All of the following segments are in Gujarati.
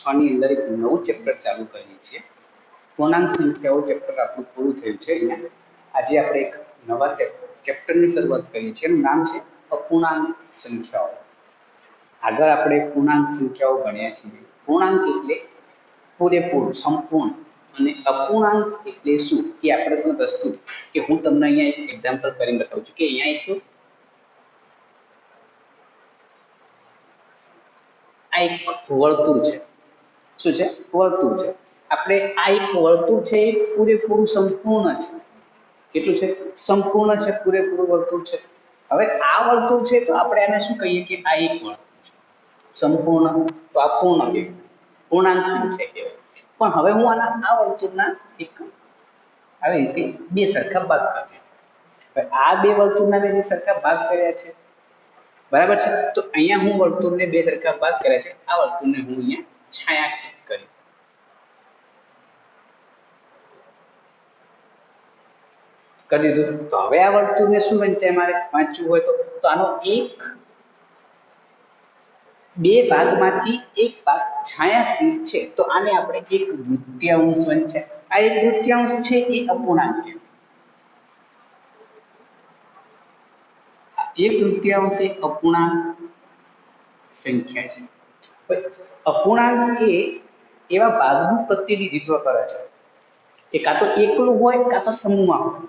6 ની અંદર એક નવું ચેપ્ટર ચાલુ કરીએ છીએ। પૂર્ણાંક સંખ્યાઓ ચેપ્ટર આપણું પૂરું થયું છે। અહીંયા આજે આપણે એક નવા ચેપ્ટરની શરૂઆત કરીએ છીએ। એનું નામ છે અપૂર્ણાંક સંખ્યાઓ। આગળ આપણે પૂર્ણાંક સંખ્યાઓ ભણ્યા છીએ। પૂર્ણાંક એટલે પૂરેપૂરું, સંપૂર્ણ, અને અપૂર્ણાંક એટલે શું એ આપણે પણ વસ્તુ કે હું તમને અહીંયા એક એક્ઝામ્પલ કરીને બતાવું છું કે અહીંયા એક આ એક વર્તુળ છે। શું છે? વર્તુળ છે। આપણે આ એક વર્તુળ છે એ પૂરેપૂરું સંપૂર્ણ છે। કેટલું છે? સંપૂર્ણ છે, પૂરેપૂરું વર્તુળ છે। હવે આ વર્તુળ છે તો આપણે આને શું કહીએ કે આ એક વર્તુળ છે સંપૂર્ણ, તો આ પૂર્ણ કહેવાય, પૂર્ણાંક સંખ્યા કહેવાય। પણ હવે હું આ વર્તુળના એક આવી રીતે બે સરખા ભાગ કર્યા। હવે આ બે વર્તુળના મેં જે સરખા ભાગ કર્યા છે, બરાબર છે, તો અહીંયા હું વર્તુળને બે સરખા ભાગ કર્યા છે। આ વર્તુળને હું અહીંયા છાયાંકિત કરી દીધું। તો હવે આ વર્તુળને શું વંચાય મારે વાંચવું હોય તો આનો એક બે ભાગમાંથી એક ભાગ છાયાંકિત છે તો આને આપણે એક તૃતીયાંશ વંચાય। આ એક તૃતીયાંશ છે એ અપૂર્ણાંક છે। એક તૃતીયાંશ એ અપૂર્ણાંક સંખ્યા છે। અપૂર્ણાંક એ એવા ભાગનું પ્રતિનિધિત્વ કરે છે કે કાં તો એકલું હોય કાં તો સમૂહમાં હોય,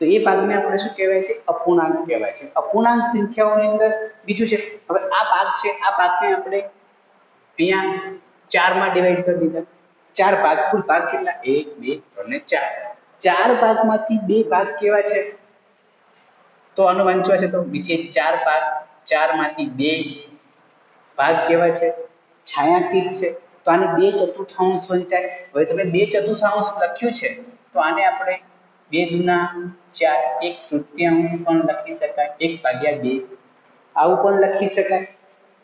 તો એ ભાગને આપણે શું કહેવાય છે? અપૂર્ણાંક કહેવાય છે। અપૂર્ણાંક સંખ્યાઓની અંદર બીજું છે, હવે આ ભાગ છે, આ ભાગને આપણે અહીંયા 4 માં ડિવાઈડ કરી દીધા। 4 ભાગ, કુલ ભાગ કેટલા? 1 2 3 ને 4। 4 ભાગમાંથી બે ભાગ કેવા છે? તો આનો વાંચવા છે તો નીચે 4 ભાગ, 4 માંથી બે ભાગ કેવા છે? છાયાંકિત છે, તો આને 2/4 વંચાય। હવે તમે 2/4 લખ્યું છે તો આને આપણે 2 દુના 4, 1/તૃતીયાંશ પણ લખી શકાય, 1/2 આવું પણ લખી શકાય,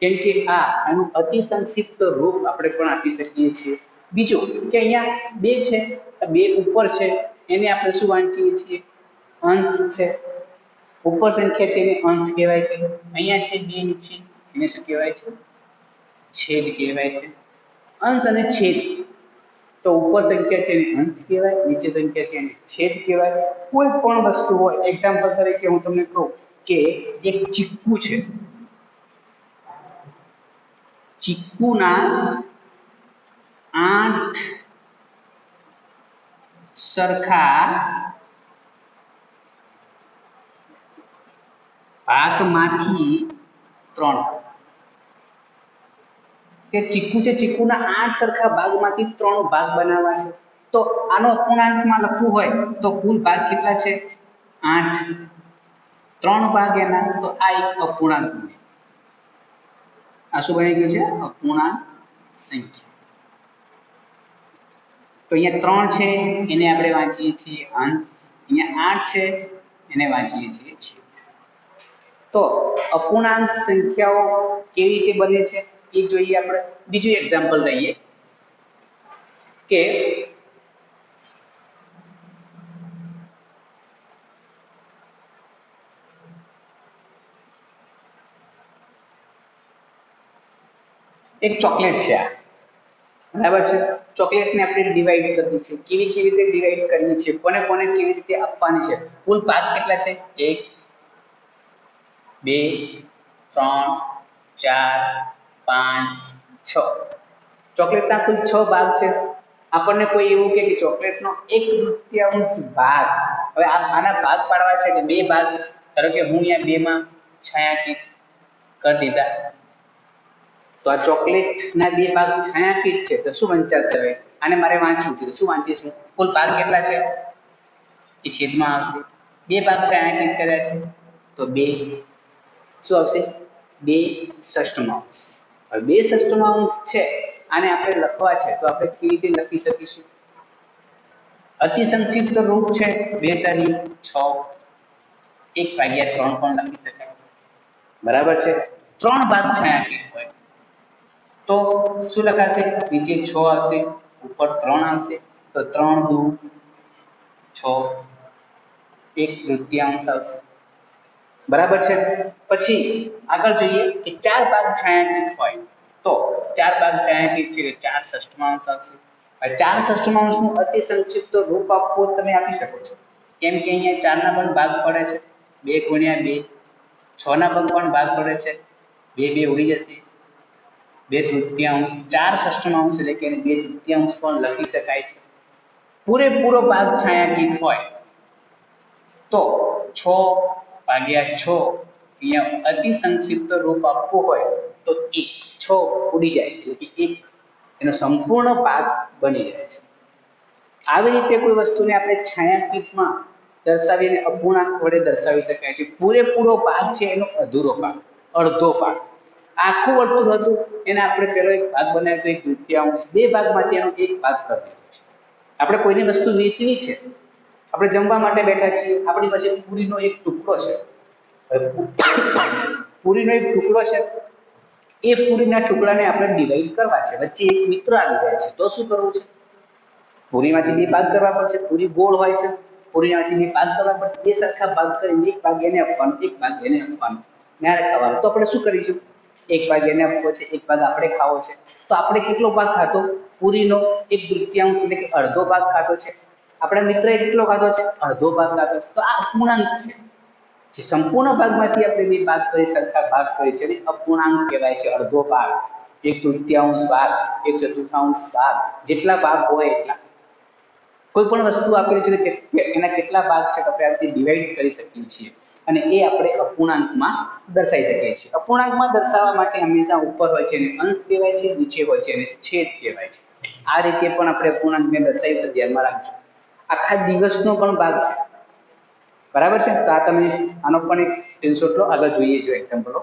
કેમ કે આનું અતિ સંક્ષિપ્ત રૂપ આપણે પણ આપી શકીએ છીએ। બીજું કે અહીંયા 2 છે, 2 ઉપર છે, એને આપણે શું વાંચીએ છીએ? અંશ છે। ઉપર સંખ્યા છે એને અંશ કહેવાય છે। અહીંયા છે 2 નીચે, એને શું કહેવાય છે? છેદ કહેવાય છે। અંશ અને છેદ, તો ઉપર સંખ્યા છે એને અંશ કહેવાય, નીચે સંખ્યા છે એને છેદ કહેવાય। કોઈ પણ વસ્તુ હોય, એક્ઝામ્પલ તરીકે હું તમને કહું કે એક ચીક્કુ છે, ચીક્કુના 8 સરખા ભાગમાંથી 3, કે ચીક્કુ છે, ચીક્કુના 8 સરખા ભાગમાંથી 3 ભાગ બનાવવા છે, તો આનો અપૂર્ણાંકમાં લખવું હોય તો કુલ ભાગ કેટલા છે? 8, 3 ભાગ એના, તો આ એક અપૂર્ણાંક છે। આ શું બની ગયું છે? અપૂર્ણાંક સંખ્યા। તો અહીંયા 3 છે એને આપણે વાંચીએ છીએ અંશ, અહીંયા 8 છે એને વાંચીએ છીએ છેદ। તો અપૂર્ણાંક સંખ્યાઓ કેવી રીતે બને છે એ જોઈએ આપણે। બીજું એક્ઝામ્પલ લઈએ કે એક ચોકલેટ છે, આ બરાબર છે। ચોકલેટને આપણે ડિવાઈડ કરવી છે, કેવી રીતે ડિવાઈડ કરવી છે, કોને કોને કેવી રીતે આપવાની છે, કુલ ભાગ કેટલા છે? 1 2 3 4 5 6। ચોકલેટના કુલ 6 ભાગ છે। આપણને કોઈ એવું કહે કે ચોકલેટનો 1/તૃતીયાંશ ભાગ, હવે આના ભાગ પાડવા છે કે બે ભાગ, ધારો કે હું અહીંયા 2 માં છાયાંકિત કરી દીધા, તો આ ચોકલેટના 2 ભાગ છાયાંકિત છે, તો શું વંચાશે? હવે આને મારે વાંચવું છે, શું વાંચીશું? કુલ ભાગ કેટલા છે એ છેદમાં આવશે। 2 ભાગ છાયાંકિત કર્યા છે તો 2 શું આવશે? 2/6। હવે 2/6 છે, આને આપણે લખવા છે તો આપણે કેવી રીતે લખી શકીશું? અતિ સંક્ષિપ્ત રૂપ છે 2 તારી 6, 1/3 પણ લખી શકાય, બરાબર છે। 3 ભાગ છાયાંકિત હોય તો શું લખાશે? નીચે 6 આવશે, ઉપર 3 આવશે, તો 3 દુ 6, 1/તૃતીયાંશ આવશે, બરાબર છે। પછી આગળ જોઈએ કે 4 ભાગ છાયાંકિત હોય તો ચાર ભાગ છાંયાંકિત છે, ચાર ષષ્ઠમાંશ આવશે। હવે ચાર ષષ્ઠમાંશનું અતિ સંક્ષિપ્ત રૂપ આપવું તમે આપી શકો છો, કેમ કે અહીંયા ચારના પણ ભાગ પડે છે, 2 × 2, 6 ના પણ ભાગ પડે છે, 2 2 ઉડી જશે, 2/3, ચાર ષષ્ઠમાંશ એટલે કે 2/3 પણ લખી શકાય છે। પૂરેપૂરો ભાગ છાંયાંકિત હોય તો 6/6, અહીંયા અતિ સંક્ષિપ્ત રૂપ આપવું હોય તો 1, 6 ઉડી જાય એટલે કે 1 એનો સંપૂર્ણ ભાગ બની જાય છે। આવી રીતે કોઈ વસ્તુને આપણે છાંયાંકિતમાં દર્શાવીને અપૂર્ણાંક વડે દર્શાવી શકાય છે। પૂરેપૂરો ભાગ છે એનો અધૂરો ભાગ, અડધો ભાગ। આખું વર્તુળ હતું એને આપણે પેલો એક ભાગ બનાવ્યો તો 1/3, બે ભાગમાંથી એનો એક ભાગ કરી દીધો છે। આપણે કોઈની વસ્તુ વેચવી છે, આપણે જમવા માટે બેઠા છીએ, આપણી પાસે પૂરીનો એક ટુકડો છે, પૂરીનો એક ટુકડો છે, એ પૂરીના ટુકડાને આપણે ડિવાઈડ કરવા છે, વચ્ચે એક મિત્ર આવી જાય છે, તો શું કરવું છે? પૂરીમાંથી બે ભાગ કરવા પડશે। પૂરી ગોળ હોય છે, પૂરીમાંથી બે ભાગ કરવા પડશે, બે સરખા ભાગ કરીને એક ભાગ એને આપવાનો, એક ભાગ એને આપવાનો, ન્યારે ખાવાનું। તો આપણે શું કરીશું? એક ભાગ એને આપવો છે, એક ભાગ આપણે ખાવો છે, તો આપણે કેટલો ભાગ ખાધો? પૂરીનો 1/3 એટલે કે અડધો ભાગ ખાધો છે। આપણા મિત્રએ કેટલો ખાધો છે? અડધો ભાગ ખાધો છે। તો આ અપૂર્ણાંક છે, જે સંપૂર્ણ ભાગમાંથી આપણે બે ભાગ કરી સરખા ભાગ કરી છે, એને અપૂર્ણાંક કહેવાય છે। અડધો ભાગ, 1/3 ભાગ, 1/4 ભાગ, જેટલા ભાગ હોય એટલા। કોઈ પણ વસ્તુ આપેલી છે કે એના કેટલા ભાગ છે તો આપણે ડિવાઈડ કરી શકીએ છીએ અને એ આપણે અપૂર્ણાંકમાં દર્શાવી શકીએ છીએ। અપૂર્ણાંકમાં દર્શાવવા માટે હંમેશા ઉપર હોય છે એને અંશ કહેવાય છે, નીચે હોય છે એને છેદ કહેવાય છે। આ રીતે પણ આપણે અપૂર્ણાંકને દર્શાવીએ તો ધ્યાનમાં રાખજો। આખા દિવસનો પણ ભાગ છે, બરાબર છે? તો આ તમે આનો પણ એક સ્ક્રીનશોટ લો, આગળ જોઈએ જો એક્ઝામ્પલો।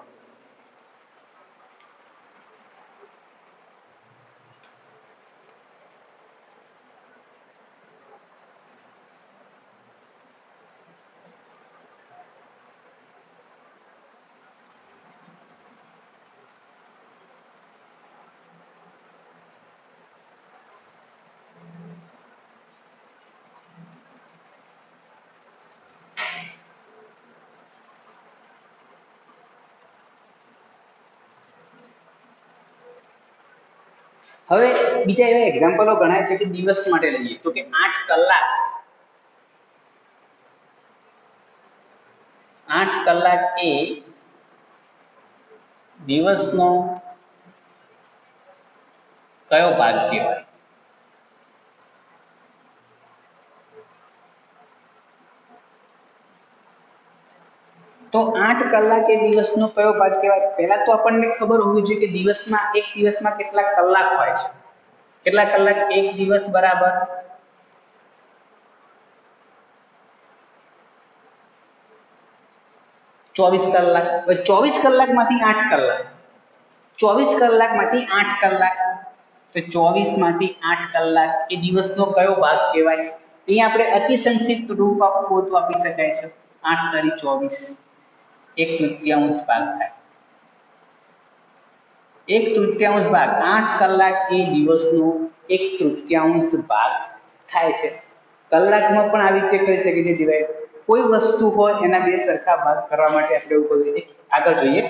હવે બીજા એવા એક્ઝામ્પલો ગણાય છે કે દિવસ માટે લઈએ તો કે 8 કલાક, 8 કલાક એ દિવસનો કયો ભાગ કહેવાય? તો 8 કલાક એ દિવસનો કયો ભાગ કહેવાય? પહેલા તો આપણને ખબર હોવી જોઈએ કે દિવસમાં એક દિવસમાં કેટલા કલાક હોય છે। કેટલા કલાક? એક દિવસ બરાબર 24 કલાક। હવે 24 કલાકમાંથી 8 કલાક, 24 કલાકમાંથી 8 કલાક, તો 24 માંથી 8 કલાક એ દિવસનો કયો ભાગ કહેવાય? અહીંયા આપણે અતિ સંક્ષિપ્ત રૂપ આપવું તો આપી શકાય છે 8 તારી 24, 1/3 ભાગ થાય। 1/3 ભાગ, 8 કલાક એ દિવસનો 1/3 ભાગ થાય છે। કલાકમાં પણ આવી રીતે કરી શકીએ છીએ ડિવાઈડ। કોઈ વસ્તુ હોય એના બે સરખા ભાગ કરવા માટે આપણે એવું કરીએ। આગળ જોઈએ।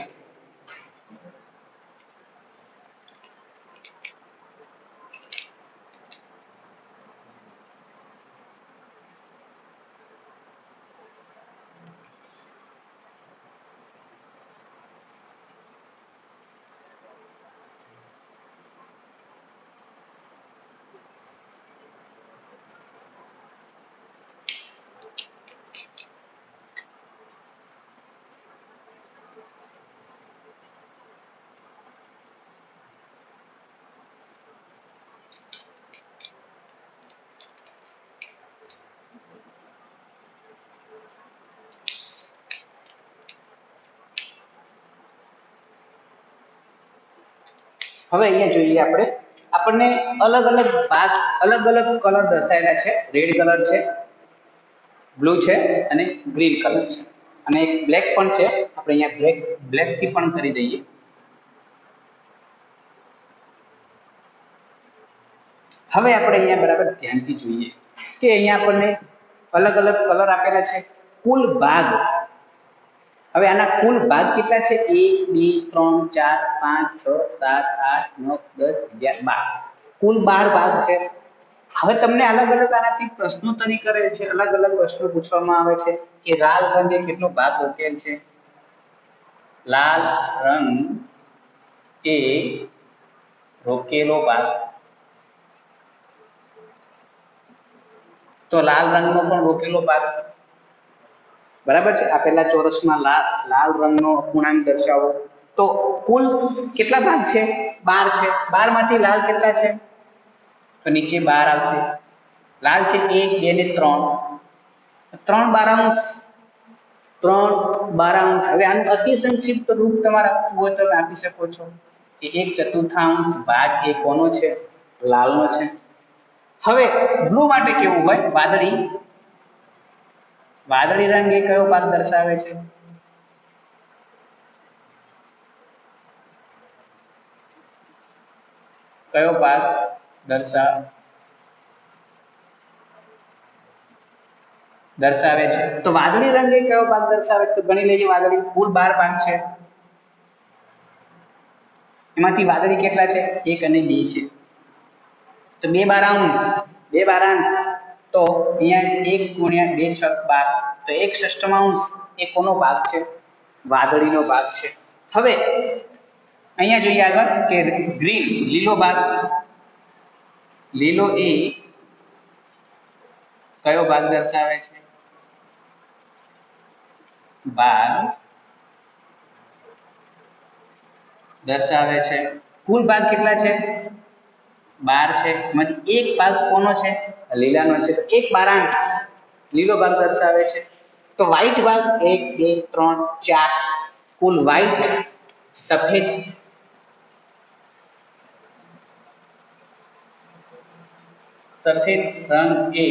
હવે અહીંયા જોઈએ આપણે, આપણને અલગ અલગ ભાગ, અલગ અલગ કલર દર્શાવેલા છે। રેડ કલર છે, બ્લુ છે અને ગ્રીન કલર છે અને એક બ્લેક પણ છે। આપણે અહીંયા બ્લેક થી પણ કરી દઈએ। હવે આપણે અહીંયા બરાબર ધ્યાનથી જોઈએ કે અહીંયા આપણને અલગ અલગ કલર આપેલા છે। કુલ ભાગ હવે આના કુલ ભાગ કેટલા છે? 1 2 3 4 5 6 7 8 9 10 11 12, કુલ 12 ભાગ છે. હવે તમને અલગ અલગ આનાથી પ્રશ્નોત્તરી કરે છે, અલગ અલગ પ્રશ્નો પૂછવામાં આવે છે કે લાલ રંગે કેટલો ભાગ રોકેલ છે. લાલ રંગ એ રોકેલો ભાગ, તો લાલ રંગનો પણ રોકેલો ભાગ, બરાબર છે. આપેલા ચોરસમાં લાલ રંગનો અપૂર્ણાંક દર્શાવો. તો કુલ કેટલા ભાગ છે? 12 છે. 12 માંથી લાલ કેટલા છે? તો નીચે 12 આવશે. લાલ છે 1 2 ને 3, 3 12અંશ, 3 12અંશ. હવે આનું અતિ સંક્ષિપ્ત રૂપ તમારે આપવું હોય તો તમે આપી શકો છો કે 1/4 ભાગ એ કોનો છે? લાલનો છે. હવે બ્લુ માટે કેવું હોય? વાદળી રંગ એ કયો ભાગ દર્શાવે છે? કયો ભાગ દર્શાવે છે? તો વાદળી રંગ એ કયો ભાગ દર્શાવે છે? તો ગણી લેજો. વાદળી કુલ 12 ભાગ છે, એમાંથી વાદળી કેટલા છે? 1 અને 2 છે. તો 2 12અંશ, 2 12અંશ, તો અહીંયા 1 ગુણ્યા 2 6 12, તો 1/6 એ કોનો ભાગ છે? વાદળીનો ભાગ છે. હવે અહીંયા જોઈએ આગળ કે ગ્રીન, લીલો ભાગ, લીલો એ કયો ભાગ દર્શાવે છે? ભાગ દર્શાવે છે. કુલ ભાગ કેટલા છે? 12 છે. એમાંથી એક ભાગ કોનો છે? લીલાનો છે. તો 1/12 લીલો ભાગ દર્શાવે છે. તો વ્હાઈટ ભાગ 1 2 3 4, કુલ વ્હાઈટ સફેદ રંગ એ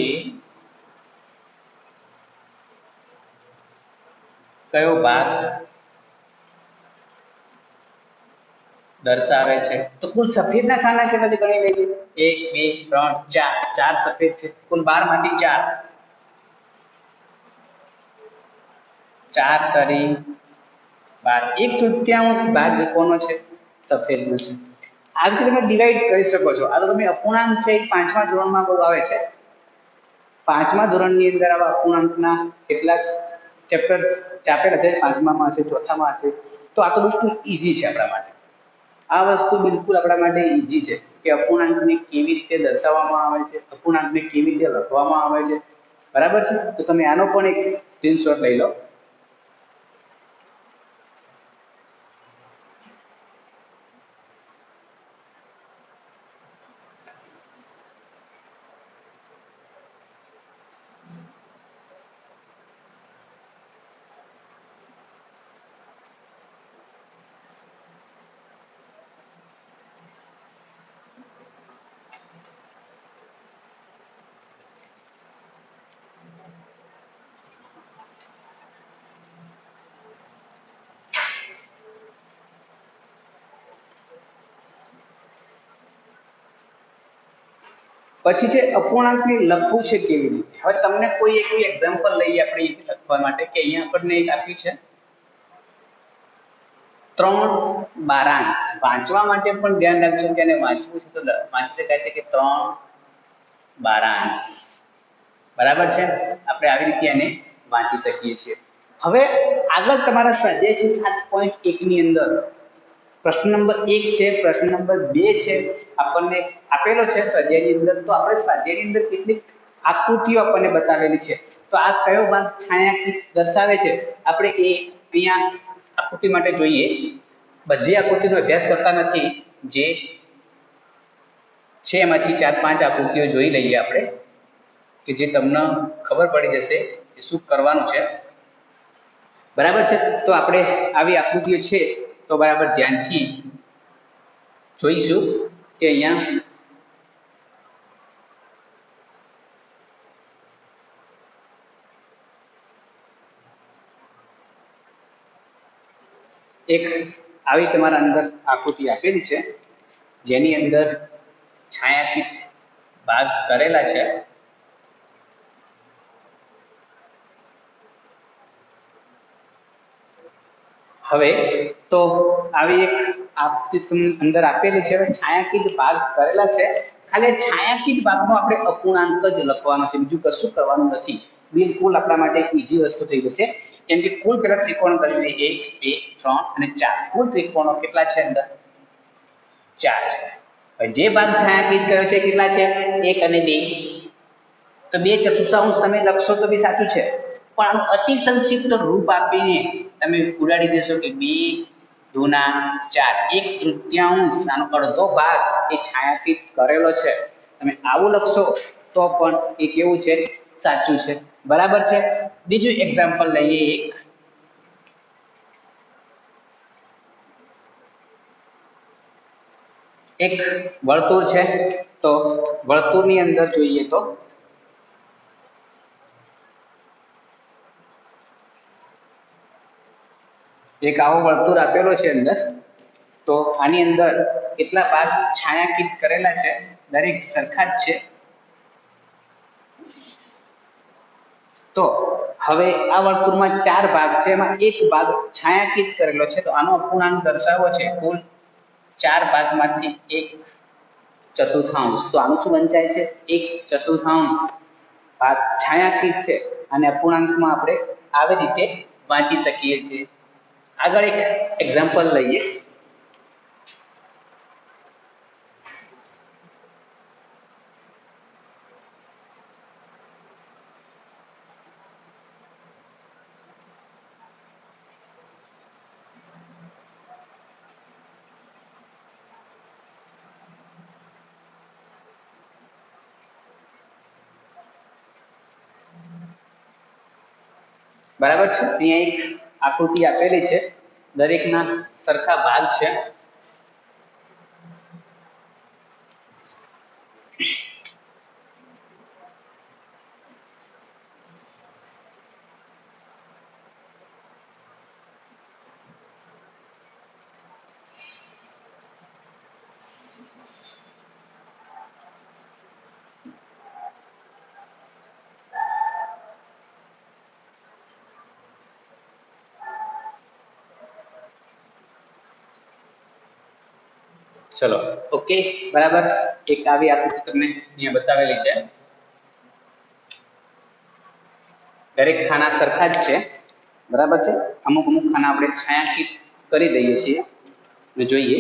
કયો ભાગ દર્શાવે છે? તો કુલ સફેદના ખાના કેટલા છે? ગણી લેજો. 1 2 3 4, 4 સફેદ છે. કુલ 12 માંથી 4, 4 તરી 12, 1/4 ભાગ કોનો છે? સફેદનો છે. આ રીતે તમે ડિવાઈડ કરી શકો છો. આ તો તમે અપૂર્ણાંક છે, 5મા ધોરણમાં બહુ આવે છે. 5મા ધોરણની અંદર આવા અપૂર્ણાંકના કેટલાક ચેપ્ટર ચાપેલા છે. 5મામાં હશે, 4થામાં હશે. તો આ તો બિલકુલ ઈઝી છે આપણા માટે. આ વસ્તુ બિલકુલ આપણા માટે ઈઝી છે કે અપૂર્ણાંકને કેવી રીતે દર્શાવવામાં આવે છે, અપૂર્ણાંકને કેવી રીતે લખવામાં આવે છે. બરાબર છે. તો તમે આનો પણ એક સ્ક્રીનશોટ લઈ લો. પછી છે અપૂર્ણાંકને લખવું છે કેવી રીતે. હવે તમને કોઈ એક એક્ઝામ્પલ લઈએ આપણે લખવા માટે કે અહીંયા આપણને એક આપ્યું છે 3/12. વાંચવા માટે પણ ધ્યાન રાખજો કે એને વાંચવું છે તો વાંચી શકાય છે કે 3/12. બરાબર છે. આપણે આવી રીતે એને વાંચી શકીએ છીએ. હવે આગળ તમારા સ્વાધ્યાય છે 7.1 ની અંદર પ્રશ્ન નંબર 1 છે, પ્રશ્ન નંબર 2 છે, આપણને આપેલો છે સ્વાધ્યાયની અંદર. તો આપણે સ્વાધ્યાયની અંદર કેટલીક આકૃતિઓ આપણને બતાવેલી છે. તો આ કયો ભાગ છાયાંકિત દર્શાવે છે આપણે એ અહીંયા આકૃતિ માટે જોઈએ. બધી આકૃતિનો અભ્યાસ કરતા નથી, જે છે એમાંથી 4-5 આકૃતિઓ જોઈ લઈએ આપણે કે જે તમને ખબર પડી જશે કે શું કરવાનું છે. બરાબર છે. તો આપણે આવી આકૃતિઓ છે તો બરાબર ધ્યાનથી જોઈશું કે અહીંયા એક આવી તમારા અંદર આકૃતિ આપેલી છે જેની અંદર છાયાંકિત ભાગ કરેલા છે. હવે તો આવી એક આપતી તમને અંદર આપેલી છે, હવે છાયાંકિત ભાગ કરેલા છે, ખાલી છાયાંકિત ભાગનો આપણે અપૂર્ણાંક જ લખવાનો છે, બીજું કશું કરવાનું નથી. બિલકુલ આપણા માટે ઈઝી વસ્તુ થઈ જશે, કેમ કે કુલ પેલા ત્રિકોણ કરી લઈએ 1 2 3 અને 4. કુલ ત્રિકોણો કેટલા છે અંદર? 4 છે. હવે જે ભાગ છાયાંકિત કર્યો છે કેટલા છે? 1 અને 2. તો 2/4 તમે લખશો તો બી સાચું છે, પણ આનું અતિ સંક્ષિપ્ત રૂપ આપીને તમે ઉડાડી દેશો કે 2 દુના 4, 1/3 આનો અડધો ભાગ એ છાયાંકિત કરેલો છે. તમે આવું લખશો તો પણ એ કેવું છે? સાચું છે. બરાબર છે. બીજું એક્ઝામ્પલ લઈએ એક વર્તુળ છે, તો વર્તુળની અંદર જોઈએ તો એક આવો વર્તુળ આપેલો છે અંદર, તો આની અંદર કેટલા ભાગ છાયાંકિત કરેલા છે? દરેક સરખા જ છે. તો હવે આ વર્તુળમાં 4 ભાગ છે, એમાં એક ભાગ છાયાંકિત કરેલો છે, તો આનો અપૂર્ણાંક દર્શાવવો છે. કુલ 4 ભાગમાંથી 1/4. તો આનું શું વંચાય છે? 1/4 ભાગ છાયાંકિત છે, અને અપૂર્ણાંકમાં આપણે આવી રીતે વાંચી શકીએ છીએ. આગળ એક એક્ઝામ્પલ લઈએ. બરાબર છે. અહીંયા એક આકૃતિ આપેલી છે, દરેકના સરખા ભાગ છે. ચલો ઓકે, બરાબર. એક આવી આકૃતિ તમને અહીંયા બતાવેલી છે. દરેક ખાના સરખા જ છે. બરાબર છે. અમુક ખાના આપણે છાયાંકિત કરી દઈએ છીએ અને જોઈએ.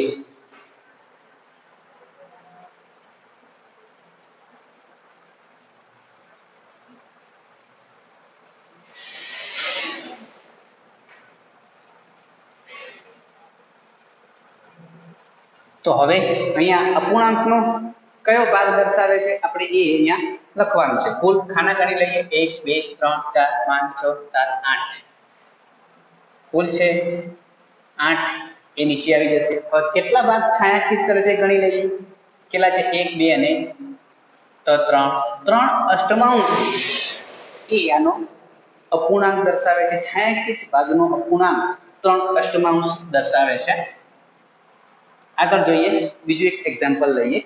તો હવે અહીંયા અપૂર્ણાંકનો કયો ભાગ દર્શાવે છે આપણે એ અહીંયા લખવાનું છે. કુલ ખાના ગણી લઈએ 1 2 3 4 5 6 7 8. કુલ છે 8, એ નીચે આવી જશે. હવે કેટલા ભાગ છાયાંકિત કરે છે ગણી લઈએ. કેટલા છે? 1 2 અને 3. 3/8 એ આનો અપૂર્ણાંક દર્શાવે છે. છાયાંકિત ભાગનો અપૂર્ણાંક 3/8 દર્શાવે છે. આગળ જોઈએ, બીજું એક એક્ઝામ્પલ લઈએ.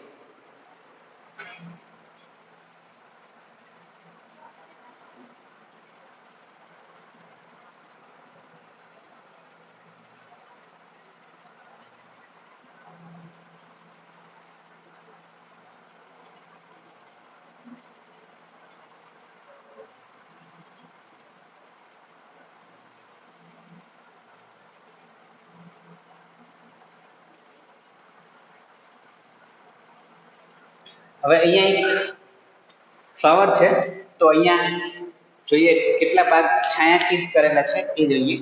હવે અહીંયા એક ફ્લાવર છે, તો અહીંયા જોઈએ કેટલા ભાગ છાયાંકિત કરેલા છે એ જોઈએ.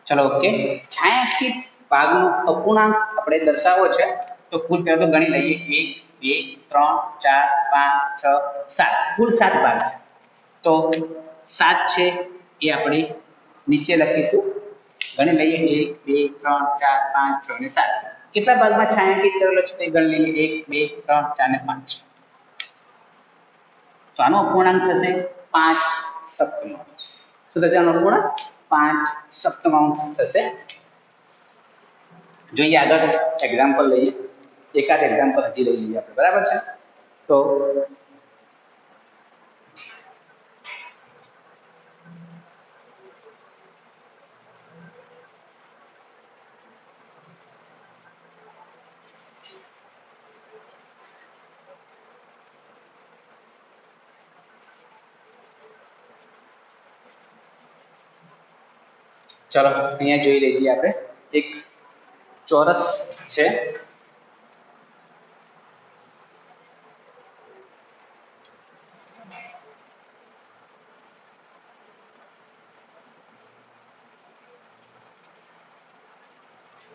ચલો ઓકે. છાયાંકિત ભાગનો અપૂર્ણાંક આપણે દર્શાવવો છે, તો કુલ પહેલા તો ગણી લઈએ 1 2 3 4 5 6 7. કુલ 7 ભાગ છે, તો 7 છે એ આપણે નીચે લખીશું. ગણી લઈએ 1 2 3 4 5 6 અને 7. કેટલા ભાગમાં છાયાંકિત કરેલો છે તે ગણી લઈએ 1 2 3 4 અને 5. તો આનો અપૂર્ણાંક થશે 5/7. શું થશે આનો અપૂર્ણાંક? 5 સપ્તમાંશ થશે। જોઈએ આગળ એક્ઝામ્પલ લઈએ, એકાદ એક્ઝામ્પલ હજી લઈ લઈએ આપણે, બરાબર છે। તો ચલો અહીંયા જોઈ લઈએ આપણે, એક ચોરસ છે,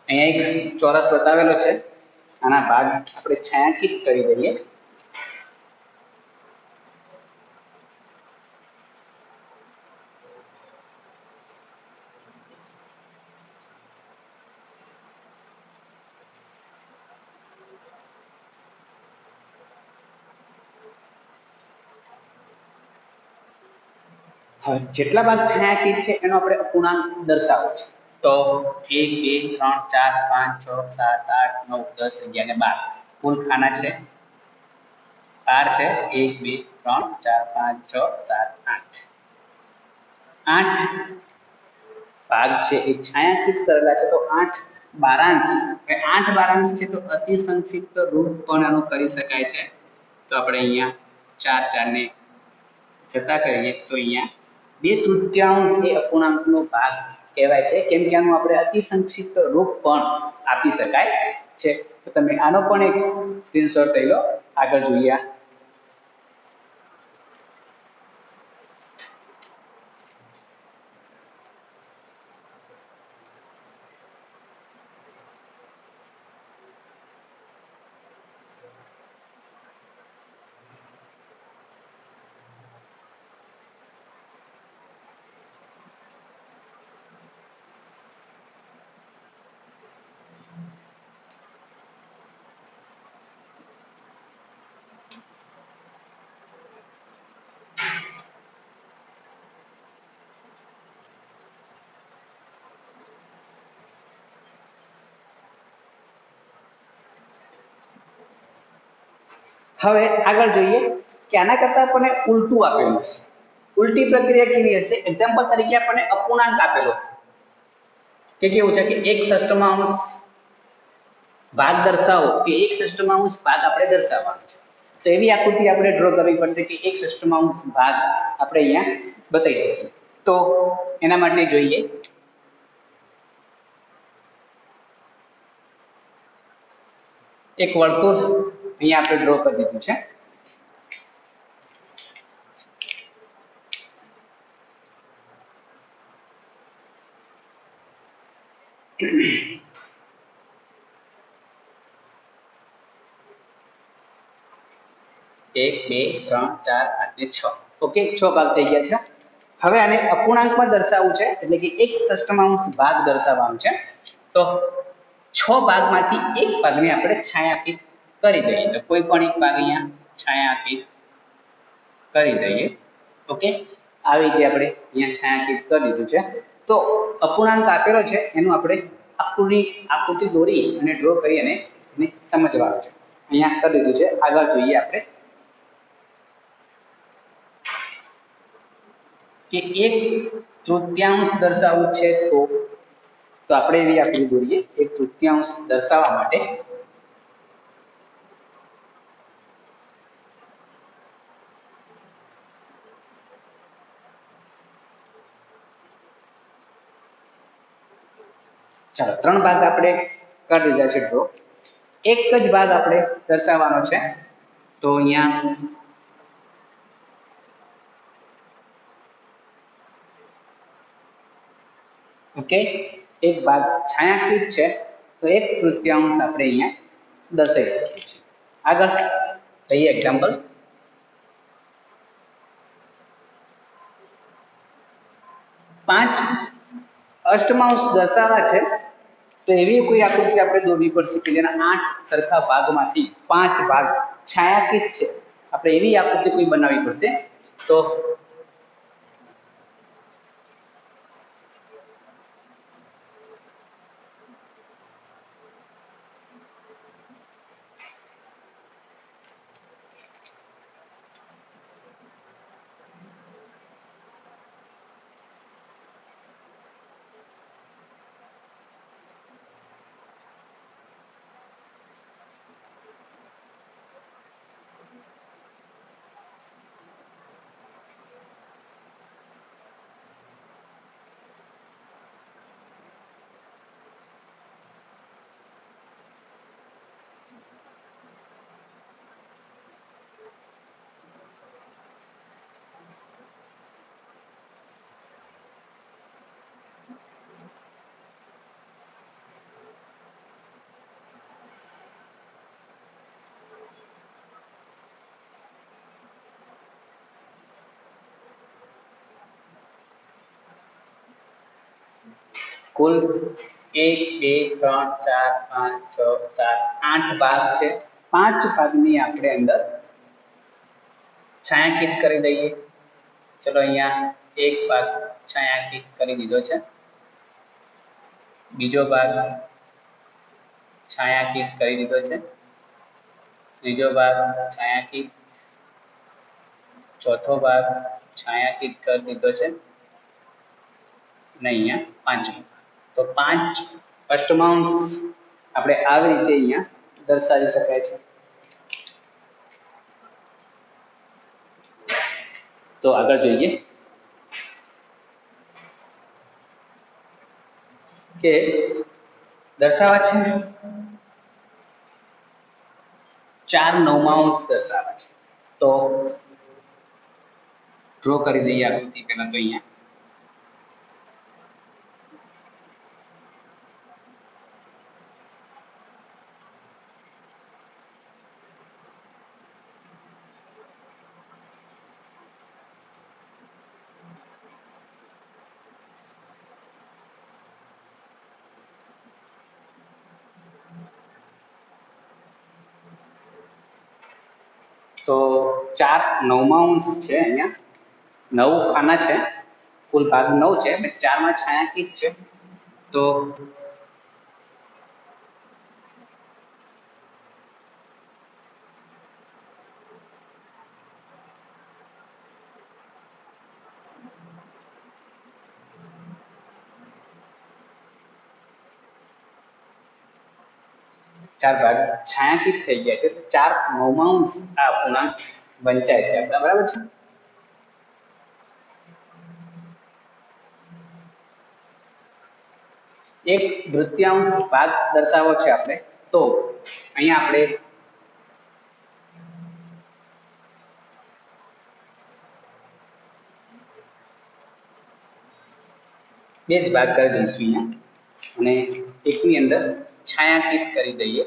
અહીંયા એક ચોરસ બતાવેલો છે, આના ભાગ આપણે છાંયાંકિત કરી દઈએ। હવે જેટલા ભાગ છાંયાંકિત છે એનો આપણે અપૂર્ણાંક દર્શાવવો છે। તો 1 2 3 4 5 6 7 8 9 10 11 ને 12 કુલ ખાના છે 12 છે। 1 2 3 4 5 6 7 8 8 ભાગ છે એ છાંયાંકિત કરેલા છે। તો 8 બારાંશ, 8 બારાંશ છે તો અતિ સંક્ષિપ્ત રૂપ પણ આનું કરી શકાય છે। તો આપણે અહીંયા 4 4 ને જતા કરીએ તો અહીંયા 2/3 એ અપૂર્ણાંકનો ભાગ કહેવાય છે, કેમ કે આનું આપણે અતિ સંક્ષિપ્ત રૂપ પણ આપી શકાય છે। તો તમે આનો પણ એક સ્ક્રીનશોટ લઈ લો। આગળ જોઈએ, હવે આગળ જોઈએ કે આના કરતા આપણને ઉલટું આપેલું છે। ઉલટી પ્રક્રિયા કેવી હશે? એક્ઝામ્પલ તરીકે આપણને અપૂર્ણાંક આપેલો છે કે કેવું છે કે 1/6 ભાગ દર્શાવો, કે 1/6 ભાગ આપણે દર્શાવવાનો છે। તો એવી આકૃતિ આપણે ડ્રો કરવી પડશે કે 1/6 ભાગ આપણે અહીંયા બતાવી શકીએ। તો એના માટે જોઈએ, એક વર્તુળ અહીંયા આપણે ડ્રો કરી દીધું છે। એક બે ત્રણ ચાર પાંચ ને 6, ઓકે, 6 ભાગ થઈ ગયા છે। હવે આને અપૂર્ણાંકમાં દર્શાવવું છે, એટલે કે 1/6 ભાગ દર્શાવવાનું છે। તો 6 ભાગમાંથી એક ભાગને આપણે છાંયાંકિત કરી દઈએ। તો કોઈ પણ એક ભાગ અહીંયા છાંયાંકિત કરી દઈએ, ઓકે, આવી રીતે આપણે અહીંયા છાંયાંકિત કરી દીધું છે। તો અપૂર્ણાંક આપેલો છે એનું આપણે આકૃતિ દોરી અને ડ્રો કરી અને એને સમજવાનું છે। અહીંયા કરી દીધું છે। આગળ જોઈએ આપણે કે 1/3 દર્શાવવું છે, તો આપણે એવી આકૃતિ દોરીએ। 1/3 દર્શાવવા માટે ચાલો 3 ભાગ આપણે કરી દીધા છે ડ્રો। એક જ ભાગ આપણે દર્શાવવાનો છે। તો અહીંયા ઓકે, એક ભાગ છાંયાંકિત છે, તો 1/3 આપણે અહીંયા દર્શાવી શકીએ છીએ। આગળ લઈએ એક્ઝામ્પલ, 5/8 દર્શાવવા છે, તો એવી કોઈ આકૃતિ આપણે દોરવી પડશે કે જેના 8 સરખા ભાગમાંથી 5 ભાગ છાંયાંકિત છે। આપણે એવી આકૃતિ કોઈ બનાવવી પડશે। તો કુલ 1 2 3 4 5 6 7 8 ભાગ છે. 5 ભાગની આપણે અંદર છાयांकित કરી દઈએ. ચલો અહીંયા એક ભાગ છાयांकित કરી દીધો છે, બીજો ભાગ છાयांकित કરી દીધો છે, ત્રીજો ભાગ છાयांकित, ચોથો ભાગ છાयांकित કરી દીધો છે અને અહીંયા પાંચમો. તો 5 અષ્ટમાંશ આપણે આવી રીતે અહીંયા દર્શાવી શકાય છે. તો આગળ જોઈએ કે દર્શાવવા છે 4 નવમાંશ દર્શાવવા છે. તો ડ્રો કરી દઈએ આકૃતિ. પહેલા તો અહીંયા તો 4 નવમાંશ છે. અહીંયા 9 ખાના છે, કુલ ભાગ 9 છે, 4 માં છાयांकित છે. તો ચાર ભાગ છાयांकित થઈ ગયા છે. 4 નવમાંશ આ અપૂર્ણાંક વંચાય છે આપણા, બરાબર છે. એક તૃતીયાંશ ભાગ દર્શાવવો છે આપણે. તો અહીંયા આપણે બે જ ભાગ કરી દઈશું અહીંયા અને એકની અંદર છાयांकित કરી દઈએ.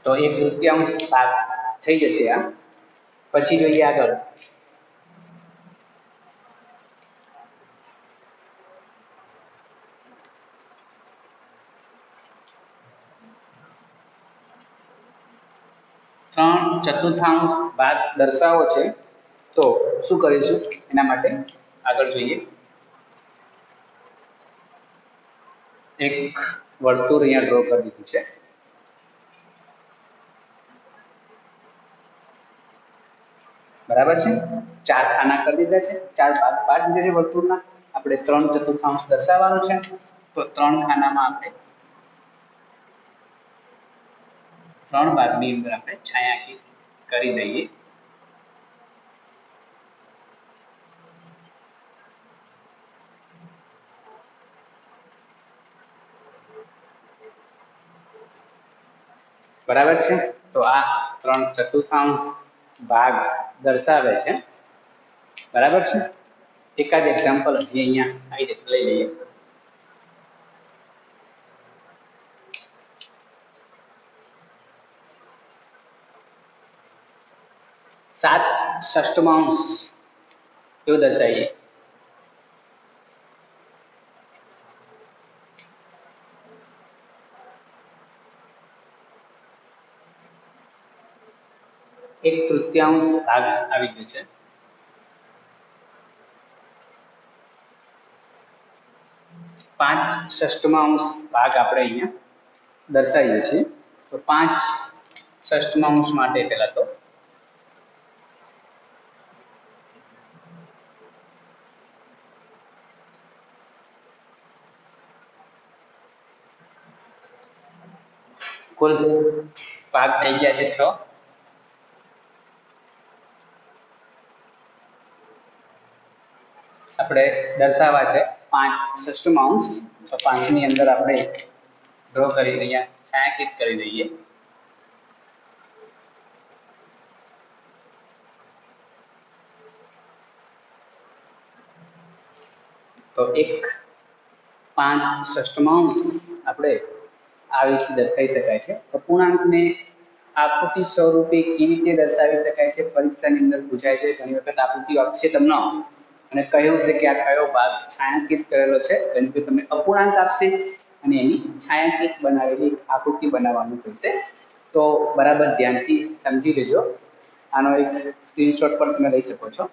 તો એક તૃતીયાંશ ભાગ થઈ જશે આ. પછી જોઈએ આગળ ત્રણ ચતુર્થાંશ ભાગ દર્શાવવો છે. તો શું કરીશું એના માટે આગળ જોઈએ. એક વર્તુળ અહીંયા ડ્રો કરી દીધું છે. બરાબર છે. 4 ખાના કરી દીધા છે, 4 ભાગ પાડી દીધા છે વર્તુળના. આપણે 3 ચતુર્થાંશ દર્શાવવાનું છે. તો 3 ખાનામાં આપણે 3 ભાગની અંદર આપણે છાयांकित કરી દઈએ. બરાબર છે. તો આ 3 ચતુર્થાંશ ભાગ દર્શાવે છે. બરાબર છે. એકાદ એક્ઝામ્પલ હજી અહીંયા આવી રીતે લઈ લઈએ. 7 ષષ્ઠમાંશ એવું દર્શાવીએ. એક તૃતીયાંશ ભાગ આવી ગયો છે. 5 ષષ્ઠમાંશ ભાગ આપણે અહીંયા દર્શાવીએ છીએ. તો 5 ષષ્ઠમાંશ માટે પહેલા તો કુલ ભાગ થઈ ગયા છે 6. આપણે દર્શાવવા છે 5 ષષ્ઠમાંશ. તો 5 ની અંદર આપણે ડ્રો કરી દઈએ, છાयांकित કરી દઈએ. તો એક 5 ષષ્ઠમાંશ આપણે આવી રીતે દર્શાવી શકાય છે. અપૂર્ણાંકને આકૃતિ સ્વરૂપે કેવી રીતે દર્શાવી શકાય છે, પરીક્ષાની અંદર પૂછાય છે. ઘણી વખત આકૃતિ આપશે તમને અને કહ્યું છે કે આ કયો ભાગ છાંયાંકિત કરેલો છે, એની કે તમને અપૂર્ણાંક આપશે અને એની છાંયાંકિત બનાવેલી આકૃતિ બનાવવાનું કહેશે. તો બરાબર ધ્યાનથી સમજી લેજો. આનો એક સ્ક્રીનશોટ પણ તમે લઈ શકો છો.